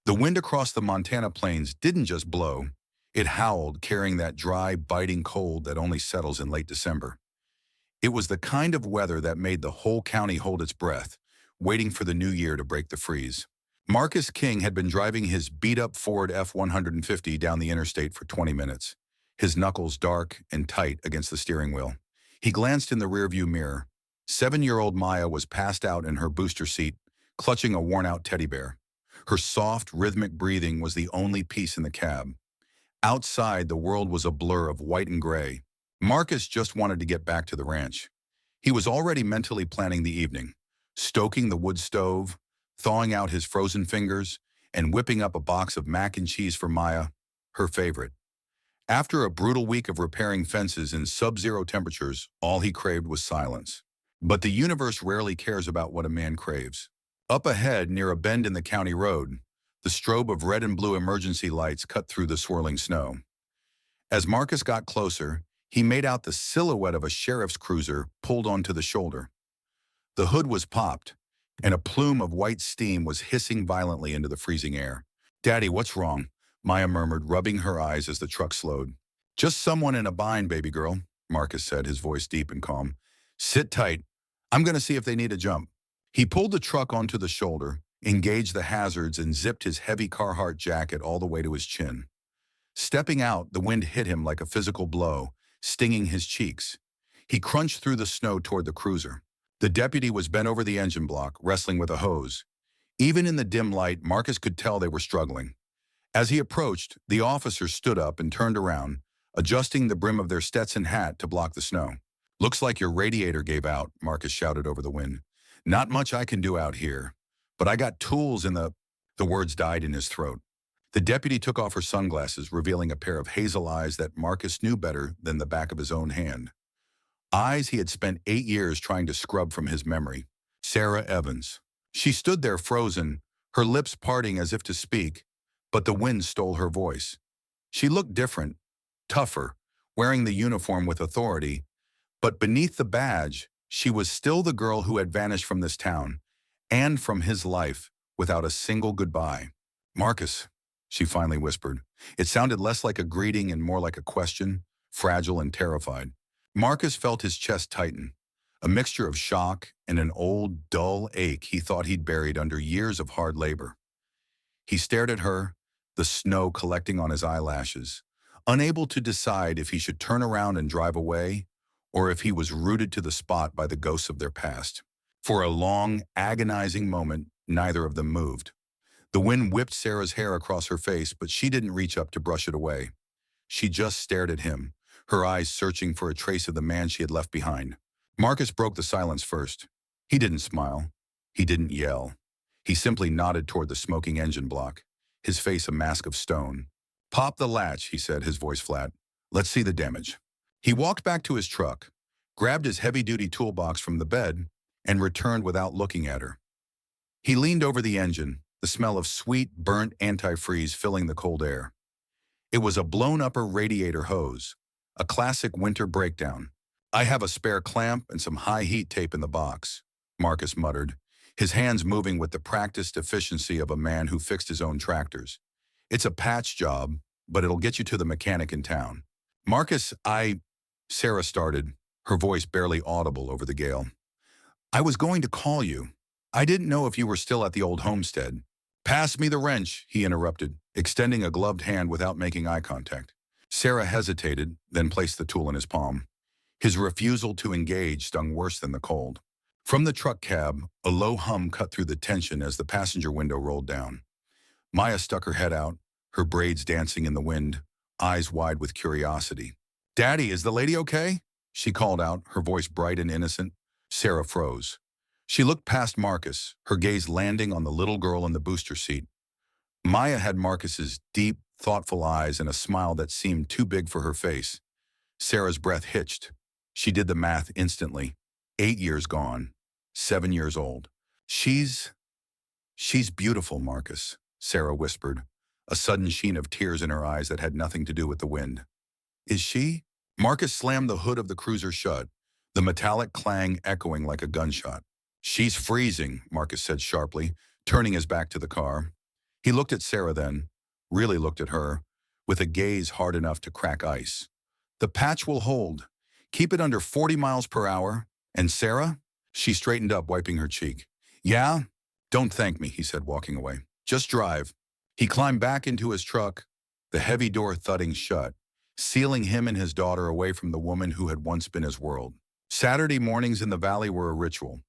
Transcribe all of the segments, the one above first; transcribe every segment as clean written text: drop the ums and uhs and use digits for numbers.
The wind across the Montana plains didn't just blow. It howled, carrying that dry, biting cold that only settles in late December. It was the kind of weather that made the whole county hold its breath, waiting for the new year to break the freeze. Marcus King had been driving his beat-up Ford F-150 down the interstate for 20 minutes, his knuckles dark and tight against the steering wheel. He glanced in the rearview mirror. 7-year-old Maya was passed out in her booster seat, clutching a worn-out teddy bear. Her soft, rhythmic breathing was the only peace in the cab. Outside, the world was a blur of white and gray. Marcus just wanted to get back to the ranch. He was already mentally planning the evening, stoking the wood stove, thawing out his frozen fingers, and whipping up a box of mac and cheese for Maya, her favorite. After a brutal week of repairing fences in sub-zero temperatures, all he craved was silence. But the universe rarely cares about what a man craves. Up ahead, near a bend in the county road, the strobe of red and blue emergency lights cut through the swirling snow. As Marcus got closer, he made out the silhouette of a sheriff's cruiser pulled onto the shoulder. The hood was popped, and a plume of white steam was hissing violently into the freezing air. "Daddy, what's wrong?" Maya murmured, rubbing her eyes as the truck slowed. "Just someone in a bind, baby girl," Marcus said, his voice deep and calm. "Sit tight. I'm going to see if they need a jump." He pulled the truck onto the shoulder, engaged the hazards, and zipped his heavy Carhartt jacket all the way to his chin. Stepping out, the wind hit him like a physical blow, stinging his cheeks. He crunched through the snow toward the cruiser. The deputy was bent over the engine block, wrestling with a hose. Even in the dim light, Marcus could tell they were struggling. As he approached, the officers stood up and turned around, adjusting the brim of their Stetson hat to block the snow. "Looks like your radiator gave out," Marcus shouted over the wind. "Not much I can do out here, but I got tools in the..." The words died in his throat. The deputy took off her sunglasses, revealing a pair of hazel eyes that Marcus knew better than the back of his own hand. Eyes he had spent 8 years trying to scrub from his memory. Sarah Evans. She stood there frozen, her lips parting as if to speak, but the wind stole her voice. She looked different, tougher, wearing the uniform with authority, but beneath the badge, she was still the girl who had vanished from this town, and from his life, without a single goodbye. "Marcus," she finally whispered. It sounded less like a greeting and more like a question, fragile and terrified. Marcus felt his chest tighten, a mixture of shock and an old, dull ache he thought he'd buried under years of hard labor. He stared at her, the snow collecting on his eyelashes, unable to decide if he should turn around and drive away, or if he was rooted to the spot by the ghosts of their past. For a long, agonizing moment, neither of them moved. The wind whipped Sarah's hair across her face, but she didn't reach up to brush it away. She just stared at him, her eyes searching for a trace of the man she had left behind. Marcus broke the silence first. He didn't smile. He didn't yell. He simply nodded toward the smoking engine block, his face a mask of stone. "Pop the latch," he said, his voice flat. "Let's see the damage." He walked back to his truck, grabbed his heavy-duty toolbox from the bed, and returned without looking at her. He leaned over the engine, the smell of sweet, burnt antifreeze filling the cold air. It was a blown-upper radiator hose, a classic winter breakdown. "I have a spare clamp and some high-heat tape in the box," Marcus muttered, his hands moving with the practiced efficiency of a man who fixed his own tractors. "It's a patch job, but it'll get you to the mechanic in town." "Marcus, Sarah started, her voice barely audible over the gale. "I was going to call you. I didn't know if you were still at the old homestead." "Pass me the wrench," he interrupted, extending a gloved hand without making eye contact. Sarah hesitated, then placed the tool in his palm. His refusal to engage stung worse than the cold. From the truck cab, a low hum cut through the tension as the passenger window rolled down. Maya stuck her head out, her braids dancing in the wind, eyes wide with curiosity. "Daddy, is the lady okay?" she called out, her voice bright and innocent. Sarah froze. She looked past Marcus, her gaze landing on the little girl in the booster seat. Maya had Marcus's deep, thoughtful eyes and a smile that seemed too big for her face. Sarah's breath hitched. She did the math instantly. 8 years gone. 7 years old. She's beautiful, Marcus," Sarah whispered, a sudden sheen of tears in her eyes that had nothing to do with the wind. "Is she?" Marcus slammed the hood of the cruiser shut, the metallic clang echoing like a gunshot. "She's freezing," Marcus said sharply, turning his back to the car. He looked at Sarah then, really looked at her, with a gaze hard enough to crack ice. The patch will hold. Keep it under 40 miles per hour. And Sarah? She straightened up, wiping her cheek. Yeah? Don't thank me, he said, walking away. Just drive. He climbed back into his truck, the heavy door thudding shut, sealing him and his daughter away from the woman who had once been his world. Saturday mornings in the valley were a ritual.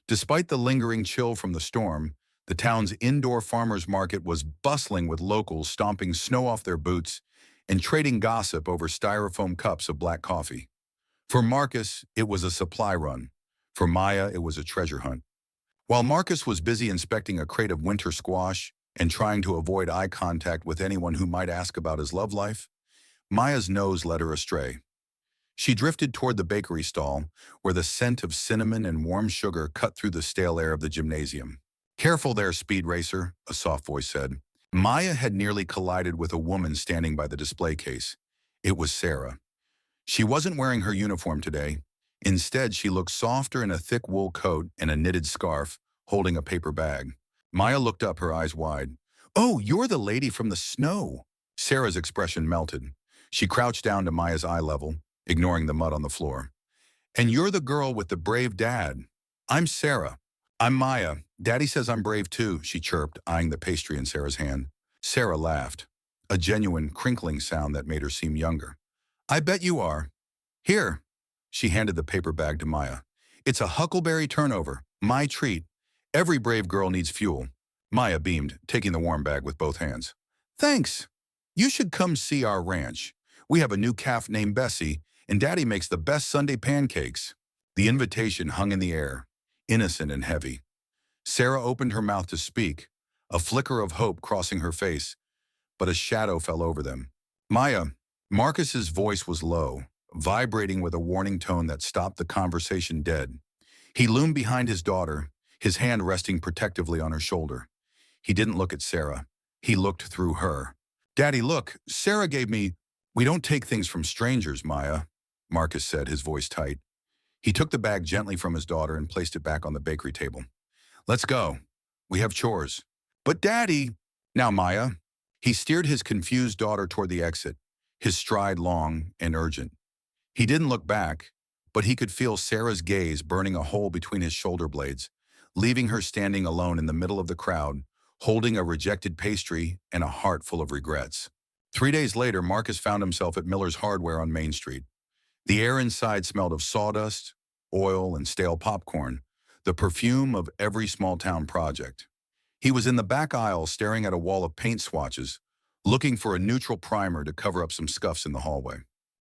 Despite the lingering chill from the storm, the town's indoor farmers market was bustling with locals stomping snow off their boots and trading gossip over styrofoam cups of black coffee. For Marcus, it was a supply run. For Maya, it was a treasure hunt. While Marcus was busy inspecting a crate of winter squash and trying to avoid eye contact with anyone who might ask about his love life, Maya's nose led her astray. She drifted toward the bakery stall, where the scent of cinnamon and warm sugar cut through the stale air of the gymnasium. Careful there, speed racer, a soft voice said. Maya had nearly collided with a woman standing by the display case. It was Sarah. She wasn't wearing her uniform today. Instead, she looked softer in a thick wool coat and a knitted scarf, holding a paper bag. Maya looked up, her eyes wide. Oh, you're the lady from the snow. Sarah's expression melted. She crouched down to Maya's eye level, ignoring the mud on the floor. And you're the girl with the brave dad. I'm Sarah. I'm Maya. Daddy says I'm brave too, she chirped, eyeing the pastry in Sarah's hand. Sarah laughed, a genuine crinkling sound that made her seem younger. I bet you are. Here. She handed the paper bag to Maya. It's a huckleberry turnover, my treat. Every brave girl needs fuel. Maya beamed, taking the warm bag with both hands. Thanks. You should come see our ranch. We have a new calf named Bessie, and Daddy makes the best Sunday pancakes. The invitation hung in the air, innocent and heavy. Sarah opened her mouth to speak, a flicker of hope crossing her face, but a shadow fell over them. Maya, Marcus's voice was low, vibrating with a warning tone that stopped the conversation dead. He loomed behind his daughter, his hand resting protectively on her shoulder. He didn't look at Sarah. He looked through her. Daddy, look, Sarah gave me... We don't take things from strangers, Maya, Marcus said, his voice tight. He took the bag gently from his daughter and placed it back on the bakery table. Let's go. We have chores. But Daddy... Now, Maya. He steered his confused daughter toward the exit, his stride long and urgent. He didn't look back, but he could feel Sarah's gaze burning a hole between his shoulder blades, leaving her standing alone in the middle of the crowd, holding a rejected pastry and a heart full of regrets. 3 days later, Marcus found himself at Miller's Hardware on Main Street. The air inside smelled of sawdust, oil, and stale popcorn, the perfume of every small-town project. He was in the back aisle staring at a wall of paint swatches, looking for a neutral primer to cover up some scuffs in the hallway.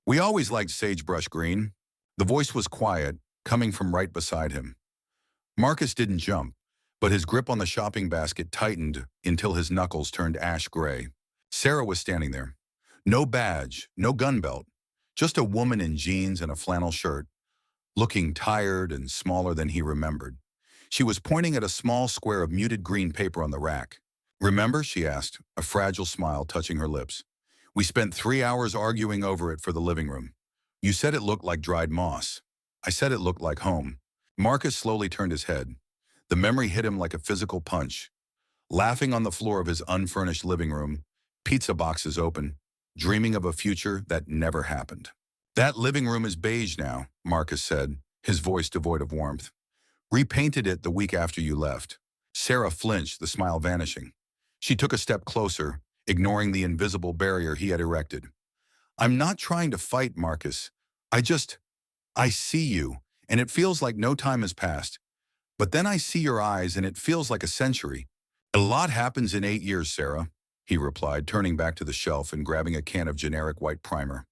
We always liked sagebrush green. The voice was quiet, coming from right beside him. Marcus didn't jump, but his grip on the shopping basket tightened until his knuckles turned ash gray. Sarah was standing there. No badge, no gun belt, just a woman in jeans and a flannel shirt, looking tired and smaller than he remembered. She was pointing at a small square of muted green paper on the rack. Remember, she asked, a fragile smile touching her lips. We spent 3 hours arguing over it for the living room. You said it looked like dried moss. I said it looked like home. Marcus slowly turned his head. The memory hit him like a physical punch. Laughing on the floor of his unfurnished living room, pizza boxes open, dreaming of a future that never happened. That living room is beige now, Marcus said, his voice devoid of warmth. Repainted it the week after you left. Sarah flinched, the smile vanishing. She took a step closer, ignoring the invisible barrier he had erected. I'm not trying to fight, Marcus. I see you, and it feels like no time has passed. But then I see your eyes, and it feels like a century. A lot happens in 8 years, Sarah, he replied, turning back to the shelf and grabbing a can of generic white primer.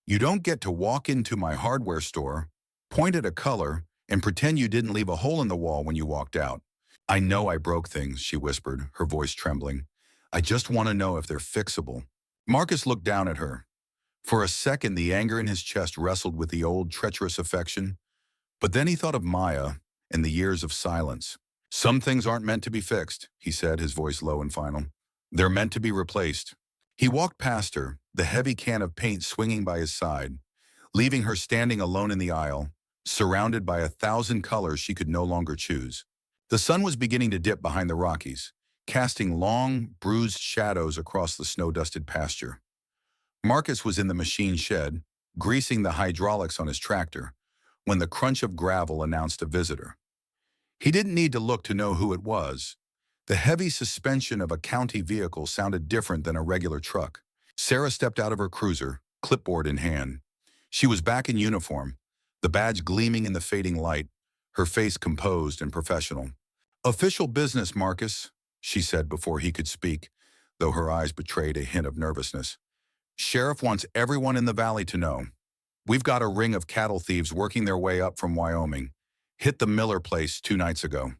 You don't get to walk into my hardware store, point at a color, and pretend you didn't leave a hole in the wall when you walked out. I know I broke things, she whispered, her voice trembling. I just want to know if they're fixable. Marcus looked down at her. For a second, the anger in his chest wrestled with the old treacherous affection, but then he thought of Maya and the years of silence. Some things aren't meant to be fixed, he said, his voice low and final. They're meant to be replaced. He walked past her, the heavy can of paint swinging by his side, leaving her standing alone in the aisle, surrounded by 1,000 colors she could no longer choose. The sun was beginning to dip behind the Rockies, casting long, bruised shadows across the snow-dusted pasture. Marcus was in the machine shed, greasing the hydraulics on his tractor, when the crunch of gravel announced a visitor. He didn't need to look to know who it was. The heavy suspension of a county vehicle sounded different than a regular truck. Sarah stepped out of her cruiser, clipboard in hand. She was back in uniform, the badge gleaming in the fading light, her face composed and professional. "Official business, Marcus," she said before he could speak, though her eyes betrayed a hint of nervousness. "Sheriff wants everyone in the valley to know. We've got a ring of cattle thieves working their way up from Wyoming. Hit the Miller place 2 nights ago."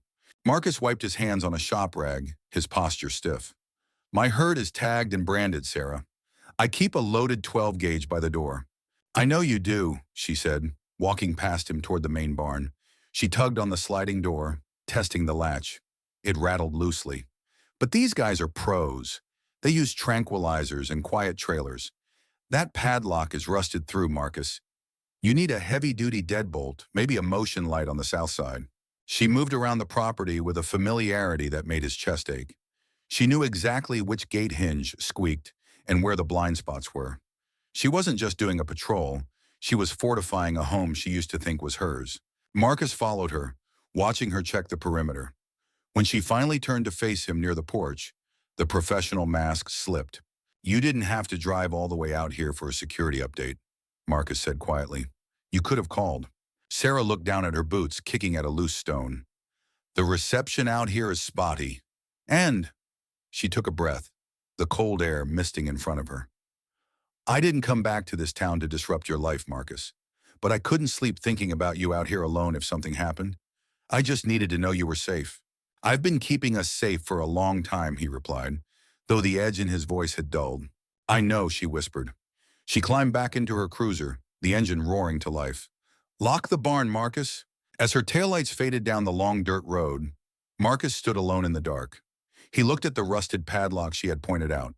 Marcus wiped his hands on a shop rag, his posture stiff. "My herd is tagged and branded, Sarah. I keep a loaded 12-gauge by the door." "I know you do," she said, walking past him toward the main barn. She tugged on the sliding door, testing the latch. It rattled loosely. "But these guys are pros. They use tranquilizers and quiet trailers. That padlock is rusted through, Marcus. You need a heavy-duty deadbolt, maybe a motion light on the south side." She moved around the property with a familiarity that made his chest ache. She knew exactly which gate hinge squeaked and where the blind spots were. She wasn't just doing a patrol, she was fortifying a home she used to think was hers. Marcus followed her, watching her check the perimeter. When she finally turned to face him near the porch, the professional mask slipped. "You didn't have to drive all the way out here for a security update," Marcus said quietly. "You could have called." Sarah looked down at her boots, kicking at a loose stone. "The reception out here is spotty. And," she took a breath, the cold air misting in front of her. "I didn't come back to this town to disrupt your life, Marcus. But I couldn't sleep thinking about you out here alone if something happened. I just needed to know you were safe." "I've been keeping us safe for a long time," he replied, though the edge in his voice had dulled. "I know," she whispered. She climbed back into her cruiser, the engine roaring to life. "Lock the barn, Marcus." As her taillights faded down the long dirt road, Marcus stood alone in the dark. He looked at the rusted padlock she had pointed out.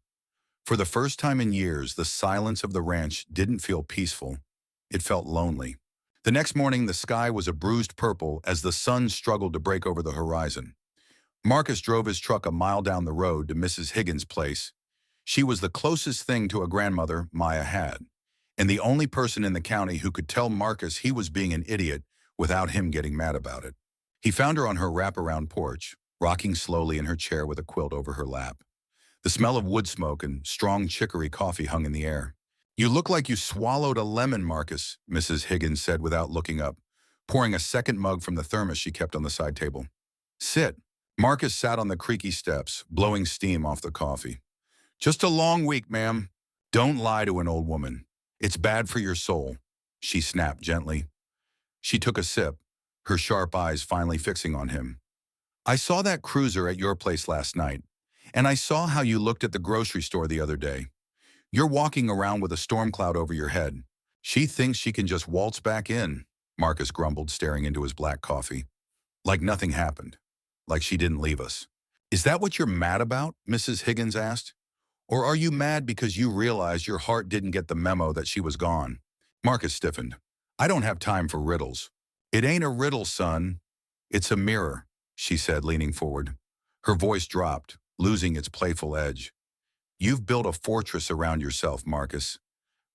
For the first time in years, the silence of the ranch didn't feel peaceful. It felt lonely. The next morning, the sky was a bruised purple as the sun struggled to break over the horizon. Marcus drove his truck a mile down the road to Mrs. Higgins' place. She was the closest thing to a grandmother Maya had, and the only person in the county who could tell Marcus he was being an idiot without him getting mad about it. He found her on her wraparound porch, rocking slowly in her chair with a quilt over her lap. The smell of wood smoke and strong chicory coffee hung in the air. "You look like you swallowed a lemon, Marcus," Mrs. Higgins said without looking up, pouring a second mug from the thermos she kept on the side table. "Sit." Marcus sat on the creaky steps, blowing steam off the coffee. "Just a long week, ma'am." "Don't lie to an old woman. It's bad for your soul," she snapped gently. She took a sip, her sharp eyes finally fixing on him. "I saw that cruiser at your place last night, and I saw how you looked at the grocery store the other day. You're walking around with a storm cloud over your head. She thinks she can just waltz back in," Marcus grumbled, staring into his black coffee. "Like nothing happened. Like she didn't leave us." "Is that what you're mad about?" Mrs. Higgins asked. "Or are you mad because you realized your heart didn't get the memo that she was gone?" Marcus stiffened. "I don't have time for riddles." "It ain't a riddle, son. It's a mirror," she said, leaning forward. Her voice dropped, losing its playful edge. "You've built a fortress around yourself, Marcus.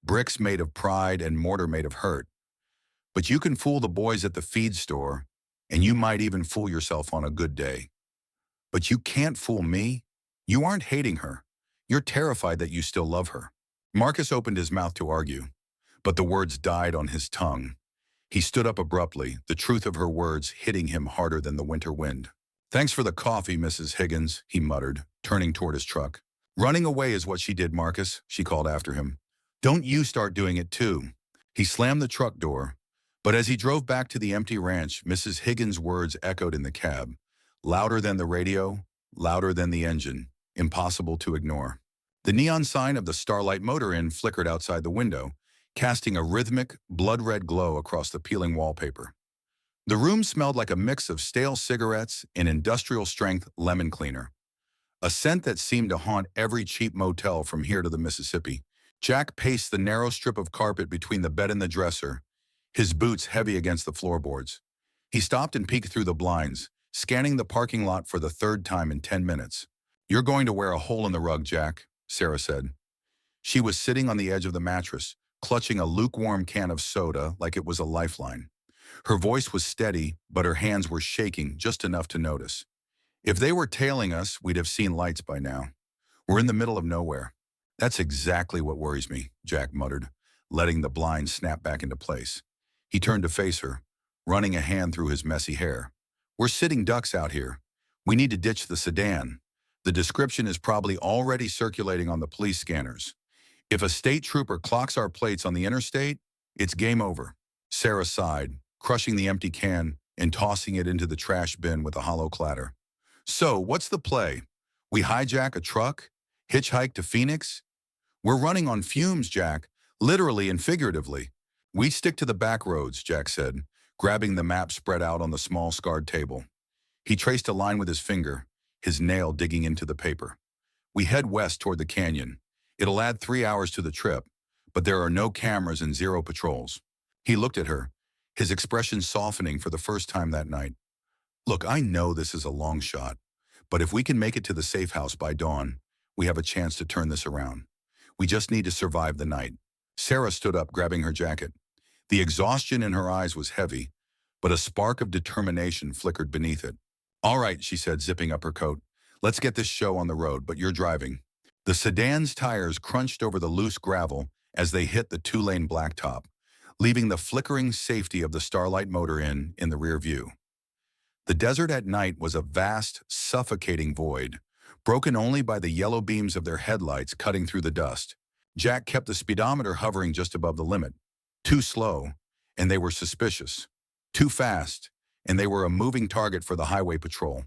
Bricks made of pride and mortar made of hurt. But you can fool the boys at the feed store, and you might even fool yourself on a good day. But you can't fool me. You aren't hating her. You're terrified that you still love her." Marcus opened his mouth to argue, but the words died on his tongue. He stood up abruptly, the truth of her words hitting him harder than the winter wind. "Thanks for the coffee, Mrs. Higgins," he muttered, turning toward his truck. "Running away is what she did, Marcus," she called after him. "Don't you start doing it too." He slammed the truck door, but as he drove back to the empty ranch, Mrs. Higgins' words echoed in the cab, louder than the radio, louder than the engine, impossible to ignore. The neon sign of the Starlight Motor Inn flickered outside the window, casting a rhythmic, blood-red glow across the peeling wallpaper. The room smelled like a mix of stale cigarettes and industrial-strength lemon cleaner, a scent that seemed to haunt every cheap motel from here to the Mississippi. Jack paced the narrow strip of carpet between the bed and the dresser, his boots heavy against the floorboards. He stopped and peeked through the blinds, scanning the parking lot for the third time in 10 minutes. You're going to wear a hole in the rug, Jack, Sarah said. She was sitting on the edge of the mattress, clutching a lukewarm can of soda like it was a lifeline. Her voice was steady, but her hands were shaking just enough to notice. If they were tailing us, we'd have seen lights by now. We're in the middle of nowhere. That's exactly what worries me, Jack muttered, letting the blind snap back into place. He turned to face her, running a hand through his messy hair. We're sitting ducks out here. We need to ditch the sedan. The description is probably already circulating on the police scanners. If a state trooper clocks our plates on the interstate, it's game over. Sarah sighed, crushing the empty can and tossing it into the trash bin with a hollow clatter. So, what's the play? We hijack a truck? Hitchhike to Phoenix? We're running on fumes, Jack, literally and figuratively. We stick to the back roads, Jack said, grabbing the map spread out on the small scarred table. He traced a line with his finger, his nail digging into the paper. We head west toward the canyon. It'll add 3 hours to the trip, but there are no cameras and zero patrols. He looked at her, his expression softening for the first time that night. Look, I know this is a long shot, but if we can make it to the safe house by dawn, we have a chance to turn this around. We just need to survive the night. Sarah stood up, grabbing her jacket. The exhaustion in her eyes was heavy, but a spark of determination flickered beneath it. All right, she said, zipping up her coat. Let's get this show on the road, but you're driving. The sedan's tires crunched over the loose gravel as they hit the two-lane blacktop, leaving the flickering safety of the Starlight motor in the rear view. The desert at night was a vast, suffocating void, broken only by the yellow beams of their headlights cutting through the dust. Jack kept the speedometer hovering just above the limit. Too slow, and they were suspicious. Too fast, and they were a moving target for the highway patrol.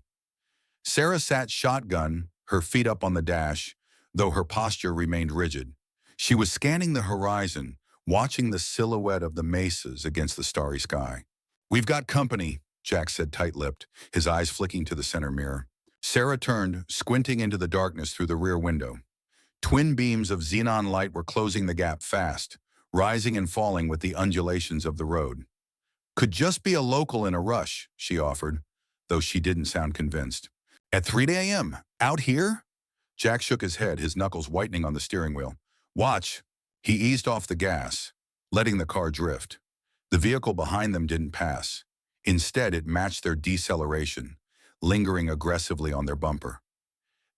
Sarah sat shotgun, her feet up on the dash, though her posture remained rigid. She was scanning the horizon, watching the silhouette of the mesas against the starry sky. We've got company, Jack said tight-lipped, his eyes flicking to the center mirror. Sarah turned, squinting into the darkness through the rear window. Twin beams of xenon light were closing the gap fast, rising and falling with the undulations of the road. Could just be a local in a rush, she offered, though she didn't sound convinced. At 3 a.m., out here? Jack shook his head, his knuckles whitening on the steering wheel. Watch. He eased off the gas, letting the car drift. The vehicle behind them didn't pass. Instead, it matched their deceleration, lingering aggressively on their bumper.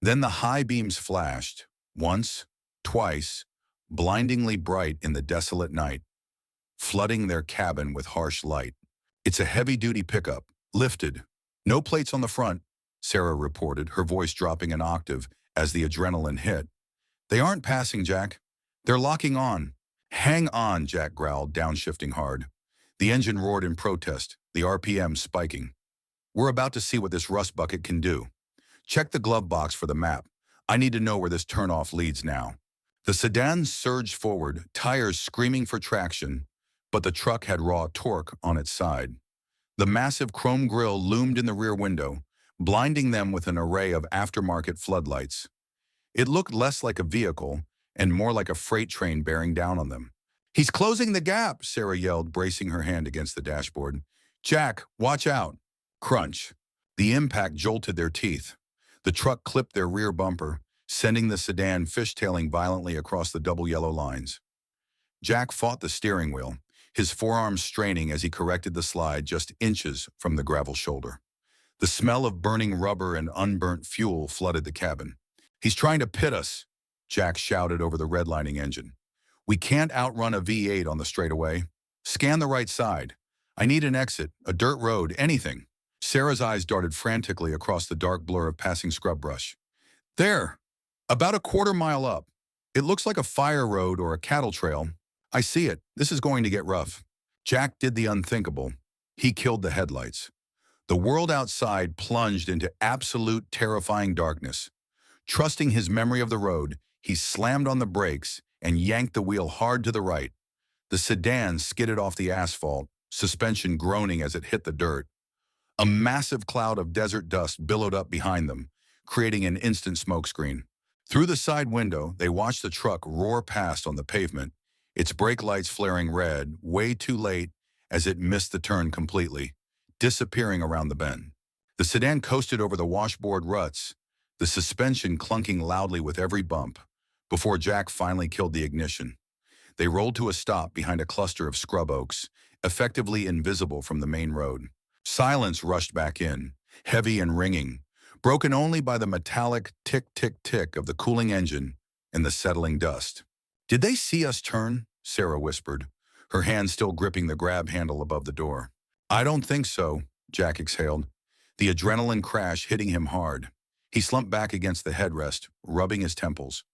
Then the high beams flashed, once, twice, blindingly bright in the desolate night, flooding their cabin with harsh light. It's a heavy-duty pickup, lifted. No plates on the front, Sarah reported, her voice dropping an octave as the adrenaline hit. They aren't passing, Jack. They're locking on. Hang on, Jack growled, downshifting hard. The engine roared in protest, the RPM spiking. We're about to see what this rust bucket can do. Check the glove box for the map. I need to know where this turnoff leads now. The sedan surged forward, tires screaming for traction, but the truck had raw torque on its side. The massive chrome grille loomed in the rear window, blinding them with an array of aftermarket floodlights. It looked less like a vehicle and more like a freight train bearing down on them. He's closing the gap, Sarah yelled, bracing her hand against the dashboard. Jack, watch out. Crunch. The impact jolted their teeth. The truck clipped their rear bumper, sending the sedan fishtailing violently across the double yellow lines. Jack fought the steering wheel, his forearms straining as he corrected the slide just inches from the gravel shoulder. The smell of burning rubber and unburnt fuel flooded the cabin. He's trying to pit us, Jack shouted over the redlining engine. We can't outrun a V8 on the straightaway. Scan the right side. I need an exit, a dirt road, anything. Sarah's eyes darted frantically across the dark blur of passing scrub brush. There, about a quarter-mile up. It looks like a fire road or a cattle trail. I see it. This is going to get rough. Jack did the unthinkable. He killed the headlights. The world outside plunged into absolute terrifying darkness. Trusting his memory of the road, he slammed on the brakes and yanked the wheel hard to the right. The sedan skidded off the asphalt, suspension groaning as it hit the dirt. A massive cloud of desert dust billowed up behind them, creating an instant smokescreen. Through the side window, they watched the truck roar past on the pavement, its brake lights flaring red, way too late as it missed the turn completely, disappearing around the bend. The sedan coasted over the washboard ruts, the suspension clunking loudly with every bump, before Jack finally killed the ignition. They rolled to a stop behind a cluster of scrub oaks, effectively invisible from the main road. Silence rushed back in, heavy and ringing, broken only by the metallic tick-tick-tick of the cooling engine and the settling dust. "Did they see us turn?" Sarah whispered, her hand still gripping the grab handle above the door. "I don't think so," Jack exhaled, the adrenaline crash hitting him hard. He slumped back against the headrest, rubbing his temples.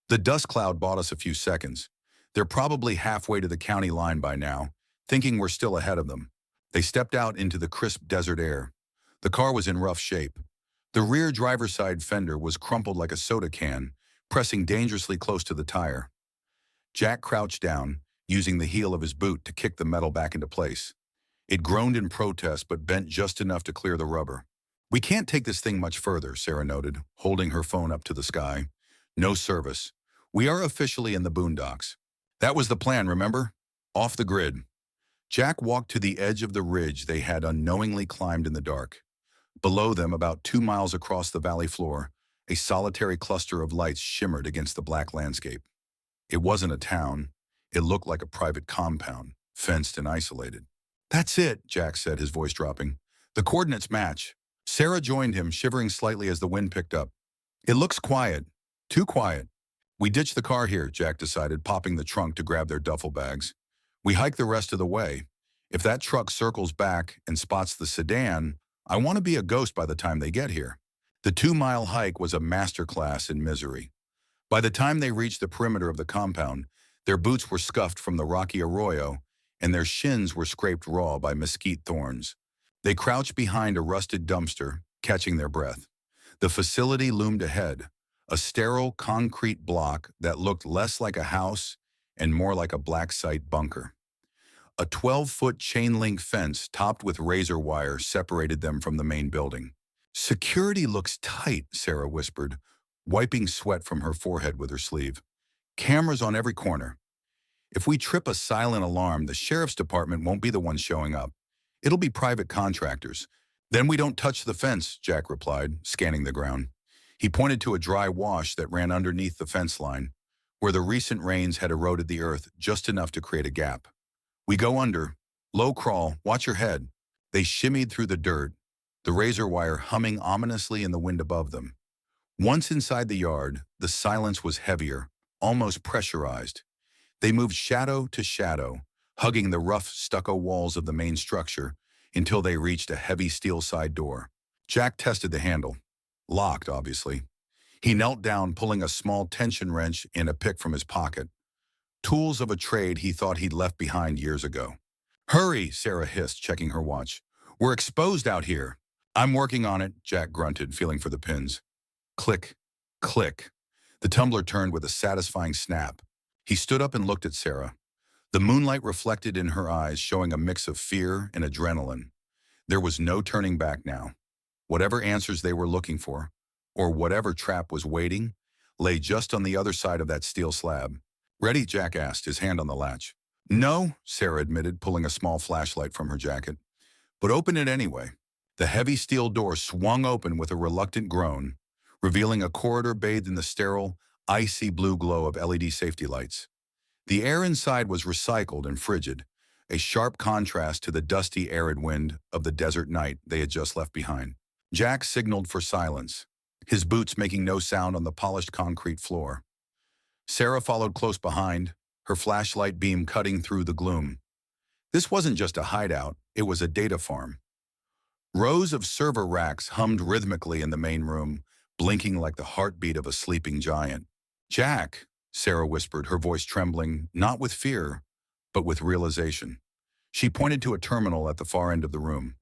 "The dust cloud bought us a few seconds. They're probably halfway to the county line by now, thinking we're still ahead of them." They stepped out into the crisp desert air. The car was in rough shape. The rear driver's side fender was crumpled like a soda can, pressing dangerously close to the tire. Jack crouched down, using the heel of his boot to kick the metal back into place. It groaned in protest but bent just enough to clear the rubber. "We can't take this thing much further," Sarah noted, holding her phone up to the sky. "No service. We are officially in the boondocks." "That was the plan, remember? Off the grid." Jack walked to the edge of the ridge they had unknowingly climbed in the dark. Below them, about 2 miles across the valley floor, a solitary cluster of lights shimmered against the black landscape. It wasn't a town. It looked like a private compound, fenced and isolated. "That's it," Jack said, his voice dropping. "The coordinates match." Sarah joined him, shivering slightly as the wind picked up. "It looks quiet. Too quiet." "We ditched the car here," Jack decided, popping the trunk to grab their duffel bags. "We hike the rest of the way. If that truck circles back and spots the sedan, I want to be a ghost by the time they get here." The 2-mile hike was a masterclass in misery. By the time they reached the perimeter of the compound, their boots were scuffed from the rocky arroyo, and their shins were scraped raw by mesquite thorns. They crouched behind a rusted dumpster, catching their breath. The facility loomed ahead, a sterile concrete block that looked less like a house and more like a black site bunker. A 12-foot chain-link fence topped with razor wire separated them from the main building. "Security looks tight," Sarah whispered, wiping sweat from her forehead with her sleeve. "Cameras on every corner. If we trip a silent alarm, the sheriff's department won't be the ones showing up. It'll be private contractors." "Then we don't touch the fence," Jack replied, scanning the ground. He pointed to a dry wash that ran underneath the fence line, where the recent rains had eroded the earth just enough to create a gap. "We go under. Low crawl. Watch your head." They shimmied through the dirt, the razor wire humming ominously in the wind above them. Once inside the yard, the silence was heavier, almost pressurized. They moved shadow to shadow, hugging the rough stucco walls of the main structure until they reached a heavy steel side door. Jack tested the handle. Locked, obviously. He knelt down, pulling a small tension wrench and a pick from his pocket. Tools of a trade he thought he'd left behind years ago. "Hurry," Sarah hissed, checking her watch. "We're exposed out here." "I'm working on it," Jack grunted, feeling for the pins. Click, click. The tumbler turned with a satisfying snap. He stood up and looked at Sarah. The moonlight reflected in her eyes, showing a mix of fear and adrenaline. There was no turning back now. Whatever answers they were looking for, or whatever trap was waiting, lay just on the other side of that steel slab. "Ready?" Jack asked, his hand on the latch. "No," Sarah admitted, pulling a small flashlight from her jacket. "But open it anyway." The heavy steel door swung open with a reluctant groan, revealing a corridor bathed in the sterile, icy blue glow of LED safety lights. The air inside was recycled and frigid, a sharp contrast to the dusty, arid wind of the desert night they had just left behind. Jack signaled for silence, his boots making no sound on the polished concrete floor. Sarah followed close behind, her flashlight beam cutting through the gloom. This wasn't just a hideout, it was a data farm. Rows of server racks hummed rhythmically in the main room, blinking like the heartbeat of a sleeping giant. "Jack," Sarah whispered, her voice trembling, not with fear, but with realization. She pointed to a terminal at the far end of the room.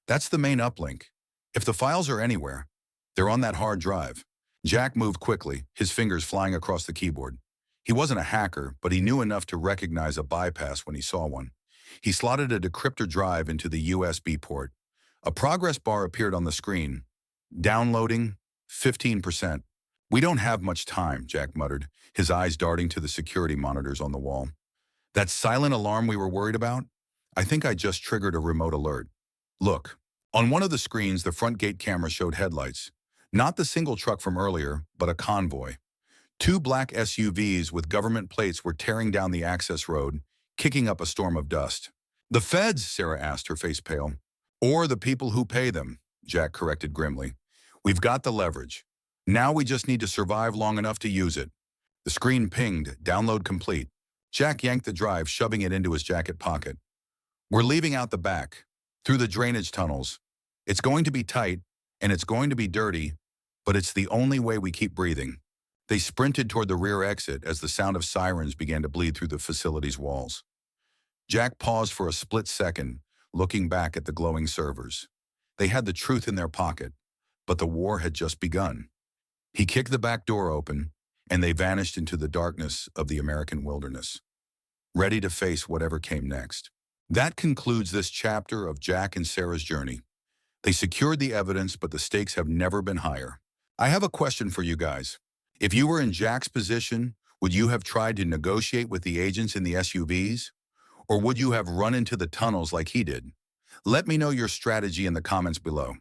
"That's the main uplink. If the files are anywhere, they're on that hard drive." Jack moved quickly, his fingers flying across the keyboard. He wasn't a hacker, but he knew enough to recognize a bypass when he saw one. He slotted a decryptor drive into the USB port. A progress bar appeared on the screen. "Downloading, 15%. "We don't have much time," Jack muttered, his eyes darting to the security monitors on the wall. "That silent alarm we were worried about? I think I just triggered a remote alert. Look." On one of the screens, the front gate camera showed headlights. Not the single truck from earlier, but a convoy. Two black SUVs with government plates were tearing down the access road, kicking up a storm of dust. The feds, Sarah asked, her face pale. Or the people who pay them, Jack corrected grimly. We've got the leverage. Now we just need to survive long enough to use it. The screen pinged, download complete. Jack yanked the drive, shoving it into his jacket pocket. We're leaving out the back, through the drainage tunnels. It's going to be tight, and it's going to be dirty, but it's the only way we keep breathing. They sprinted toward the rear exit as the sound of sirens began to bleed through the facility's walls. Jack paused for a split second, looking back at the glowing servers. They had the truth in their pocket, but the war had just begun. He kicked the back door open, and they vanished into the darkness of the American wilderness, ready to face whatever came next. That concludes this chapter of Jack and Sarah's journey. They secured the evidence, but the stakes have never been higher. I have a question for you guys. If you were in Jack's position, would you have tried to negotiate with the agents in the SUVs? Or would you have run into the tunnels like he did? Let me know your strategy in the comments below.